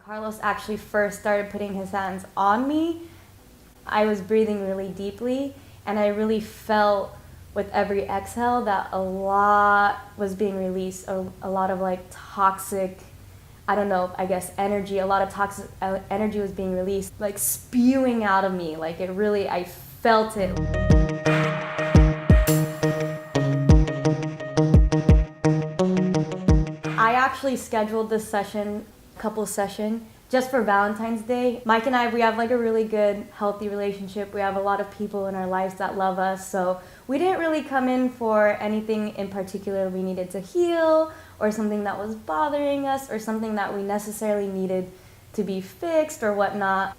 Carlos actually first started putting his hands on me, I was breathing really deeply, and I really felt with every exhale that a lot was being released, a lot of like toxic, I don't know, I guess energy, a lot of toxic energy was being released, like spewing out of me, like it really, I felt it. I actually scheduled this session, couple session, just for Valentine's Day. Mike and I, we have like a really good, healthy relationship. We have a lot of people in our lives that love us, so we didn't really come in for anything in particular we needed to heal, or something that was bothering us, or something that we necessarily needed to be fixed or whatnot.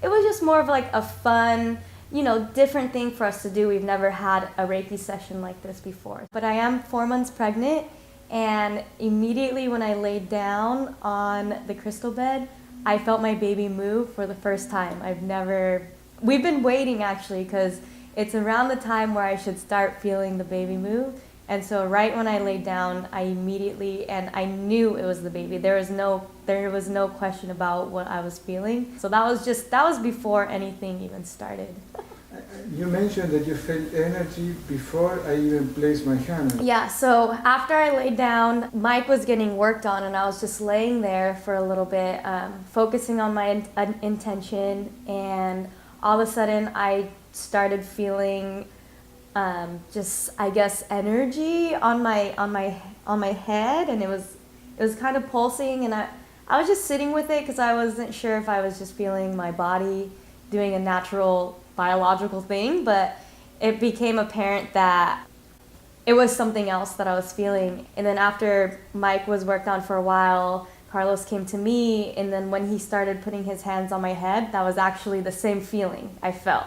It was just more of like a fun, you know, different thing for us to do. We've never had a Reiki session like this before. But I am 4 months pregnant, and immediately when I laid down on the crystal bed, I felt my baby move for the first time. We've been waiting actually, because it's around the time where I should start feeling the baby move. And so right when I laid down, I immediately, and I knew it was the baby. There was no question about what I was feeling. So that was before anything even started. You mentioned that you felt energy before I even placed my hand on it. Yeah, so after I laid down, Mike was getting worked on, and I was just laying there for a little bit, focusing on my intention, and all of a sudden I started feeling just, I guess, energy on my head, and it was kind of pulsing, and I was just sitting with it because I wasn't sure if I was just feeling my body doing a natural biological thing, but it became apparent that it was something else that I was feeling. And then after Mike was worked on for a while, Carlos came to me, and then when he started putting his hands on my head, that was actually the same feeling I felt.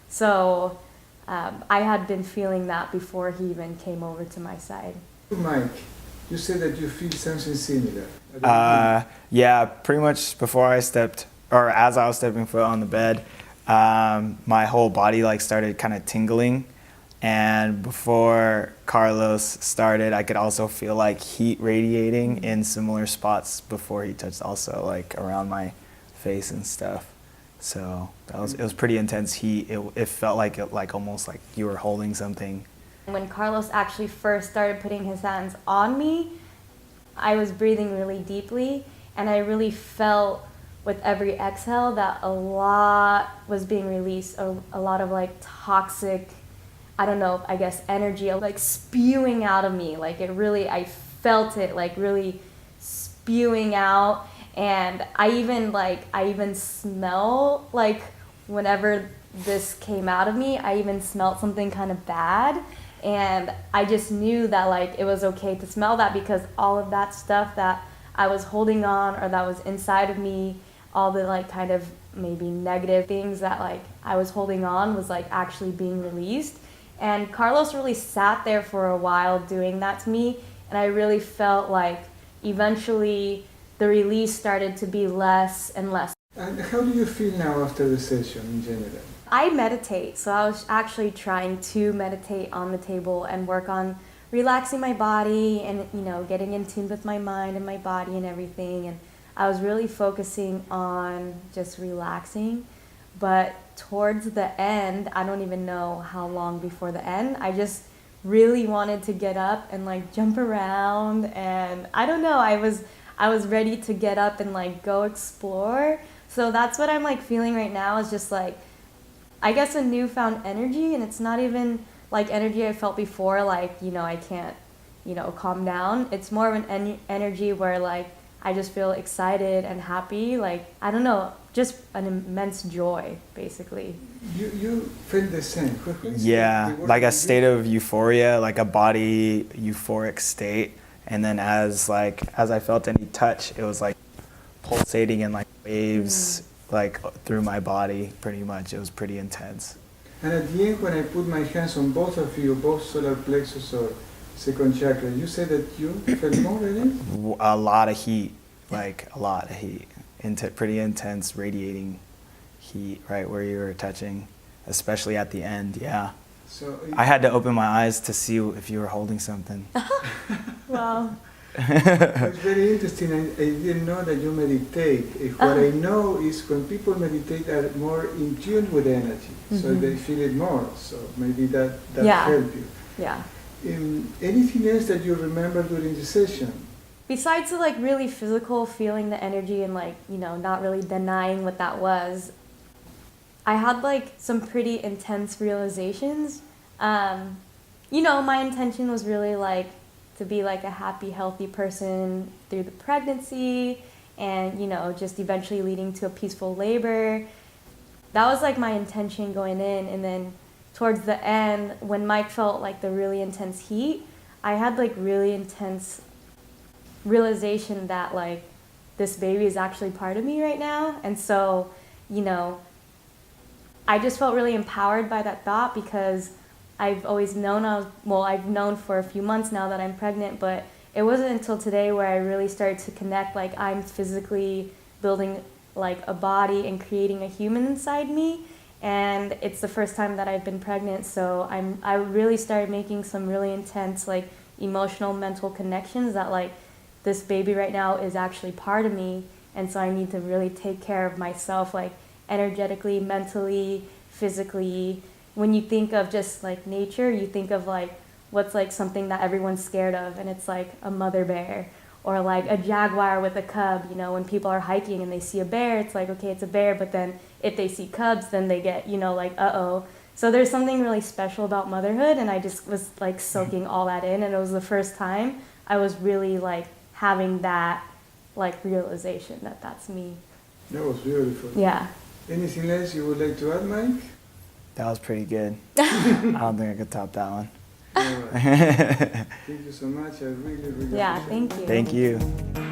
So I had been feeling that before he even came over to my side. Mike, you said that you feel something similar. Yeah, pretty much before I stepped, or as I was stepping foot on the bed, my whole body like started kind of tingling, and before Carlos started, I could also feel like heat radiating in similar spots before he touched, also like around my face and stuff. So it was pretty intense heat. It felt like almost like you were holding something. When Carlos actually first started putting his hands on me, I was breathing really deeply, and I really felt with every exhale that a lot was being released, a lot of like toxic, I don't know, I guess energy, like spewing out of me. Like it really, I felt it like really spewing out. And I even smell, like whenever this came out of me, I even smelled something kind of bad. And I just knew that like it was okay to smell that, because all of that stuff that I was holding on, or that was inside of me, all the like kind of maybe negative things that like I was holding on, was like actually being released. And Carlos really sat there for a while doing that to me, and I really felt like eventually the release started to be less and less. And how do you feel now after the session in general? I meditate, so I was actually trying to meditate on the table and work on relaxing my body and, you know, getting in tune with my mind and my body and everything. And I was really focusing on just relaxing. But towards the end, I don't even know how long before the end, I just really wanted to get up and like jump around, and I don't know, I was ready to get up and like go explore. So that's what I'm like feeling right now, is just like, I guess, a newfound energy. And it's not even like energy I felt before, like, you know, I can't, you know, calm down. It's more of an energy where like I just feel excited and happy, like, I don't know, just an immense joy, basically. You feel the same? Yeah, like a state of euphoria, like a body euphoric state. And then as I felt any touch, it was like pulsating in like waves, like through my body, pretty much. It was pretty intense. And at the end, when I put my hands on both of you, both solar plexus or second chakra, you said that you felt more ready? A lot of heat, like a lot of heat. Pretty intense radiating heat right where you were touching, especially at the end, yeah. So I had to open my eyes to see if you were holding something. Wow. It's very interesting. I didn't know that you meditate. What I know is when people meditate are more in tune with energy, so they feel it more. So maybe that helped you. Yeah. Anything else that you remember during the session? Besides the like really physical feeling the energy and like, you know, not really denying what that was, I had like some pretty intense realizations. You know, my intention was really like to be like a happy, healthy person through the pregnancy and, you know, just eventually leading to a peaceful labor. That was like my intention going in. And then towards the end, when Mike felt like the really intense heat, I had like really intense realization that like this baby is actually part of me right now. And so, you know, I just felt really empowered by that thought because I've always known I've known for a few months now that I'm pregnant, but it wasn't until today where I really started to connect, like I'm physically building like a body and creating a human inside me. And it's the first time that I've been pregnant, so I really started making some really intense like emotional, mental connections that like this baby right now is actually part of me, and so I need to really take care of myself, like energetically, mentally, physically. When you think of just like nature, you think of like what's like something that everyone's scared of, and it's like a mother bear or like a jaguar with a cub. You know, when people are hiking and they see a bear, it's like, okay, it's a bear, but then if they see cubs, then they get, you know, like, uh-oh. So there's something really special about motherhood, and I just was like soaking all that in, and it was the first time I was really like having that like realization that that's me. That was beautiful. Yeah. Anything else you would like to add, Mike? That was pretty good. I don't think I could top that one. All right. Thank you so much. I really, really Yeah, appreciate it. thank you. Thank you.